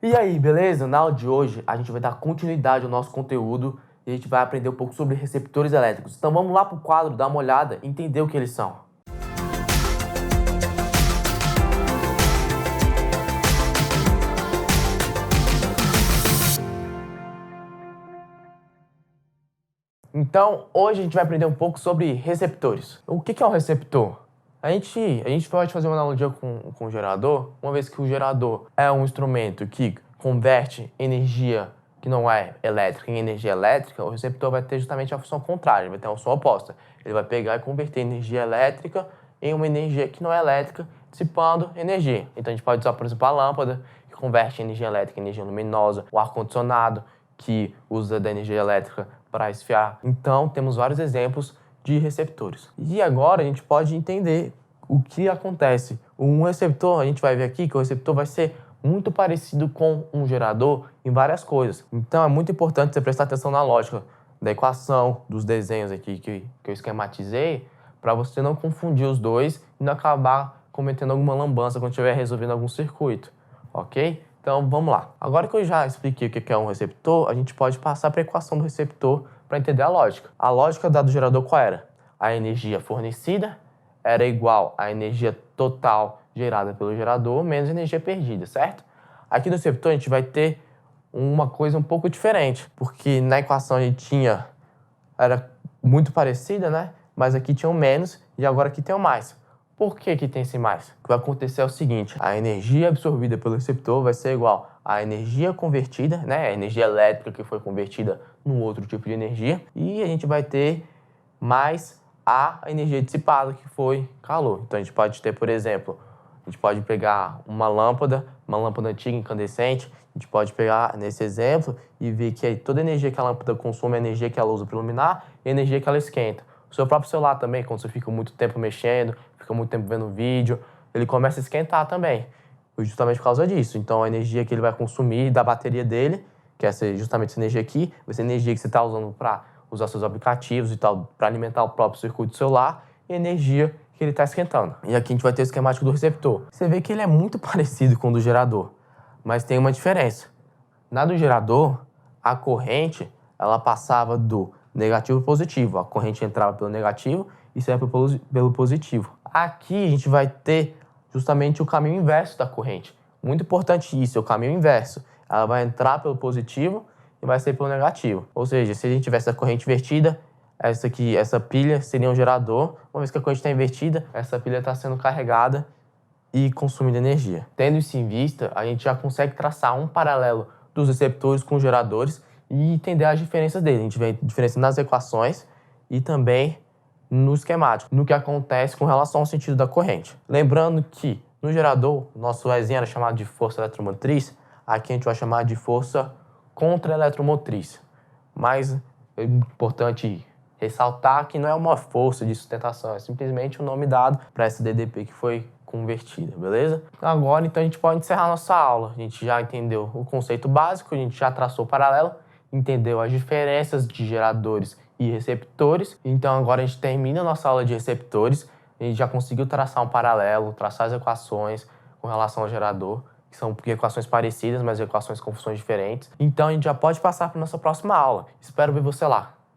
E aí, beleza? Na aula de hoje, a gente vai dar continuidade ao nosso conteúdo e a gente vai aprender um pouco sobre receptores elétricos. Então vamos lá pro quadro, dar uma olhada e entender o que eles são. Então, hoje a gente vai aprender um pouco sobre receptores. O que é um receptor? A gente pode fazer uma analogia com o gerador, uma vez que o gerador é um instrumento que converte energia que não é elétrica em energia elétrica, o receptor vai ter justamente a função contrária, vai ter a função oposta. Ele vai pegar e converter energia elétrica em uma energia que não é elétrica, dissipando energia. Então a gente pode usar, por exemplo, a lâmpada, que converte energia elétrica em energia luminosa, o ar-condicionado, que usa da energia elétrica para esfriar. Então, temos vários exemplos de receptores. E agora a gente pode entender o que acontece. Um receptor, a gente vai ver aqui que o receptor vai ser muito parecido com um gerador em várias coisas. Então, é muito importante você prestar atenção na lógica da equação, dos desenhos aqui que eu esquematizei, para você não confundir os dois e não acabar cometendo alguma lambança quando estiver resolvendo algum circuito, ok? Então, vamos lá. Agora que eu já expliquei o que é um receptor, a gente pode passar para a equação do receptor para entender a lógica. A lógica do gerador qual era? A energia fornecida era igual à energia total gerada pelo gerador menos energia perdida, certo? Aqui no receptor a gente vai ter uma coisa um pouco diferente, porque na equação a gente era muito parecida, né? Mas aqui tinha um menos e agora aqui tem um mais. Por que tem esse mais? O que vai acontecer é o seguinte, a energia absorvida pelo receptor vai ser igual à energia convertida, né? A energia elétrica que foi convertida num outro tipo de energia, e a gente vai ter mais a energia dissipada, que foi calor. Então a gente pode ter, por exemplo, a gente pode pegar uma lâmpada antiga incandescente, a gente pode pegar nesse exemplo e ver que toda a energia que a lâmpada consome é a energia que ela usa para iluminar e a energia que ela esquenta. O seu próprio celular também, quando você fica muito tempo mexendo, fica muito tempo vendo vídeo, ele começa a esquentar também, justamente por causa disso. Então a energia que ele vai consumir da bateria dele, que é justamente essa energia aqui, vai ser a energia que você está usando para usar seus aplicativos e tal, para alimentar o próprio circuito do celular, e a energia que ele está esquentando. E aqui a gente vai ter o esquemático do receptor. Você vê que ele é muito parecido com o do gerador, mas tem uma diferença. Na do gerador, a corrente ela passava do negativo para positivo. A corrente entrava pelo negativo e saía pelo positivo. Aqui a gente vai ter justamente o caminho inverso da corrente. Muito importante isso, é o caminho inverso. Ela vai entrar pelo positivo e vai sair pelo negativo. Ou seja, se a gente tivesse a corrente invertida, essa pilha seria um gerador. Uma vez que a corrente está invertida, essa pilha está sendo carregada e consumindo energia. Tendo isso em vista, a gente já consegue traçar um paralelo dos receptores com os geradores e entender as diferenças deles. A gente vê a diferença nas equações e também no esquemático, no que acontece com relação ao sentido da corrente. Lembrando que no gerador, nosso Ezinho era chamado de força eletromotriz, aqui a gente vai chamar de força contra-eletromotriz. Mas é importante ressaltar que não é uma força de sustentação, é simplesmente o nome dado para essa DDP que foi convertida, beleza? Agora, então, a gente pode encerrar nossa aula. A gente já entendeu o conceito básico, a gente já traçou o paralelo, entendeu as diferenças de geradores e receptores. Então, agora a gente termina a nossa aula de receptores, a gente já conseguiu traçar um paralelo, traçar as equações com relação ao gerador, que são equações parecidas, mas equações com funções diferentes. Então, a gente já pode passar para a nossa próxima aula. Espero ver você lá.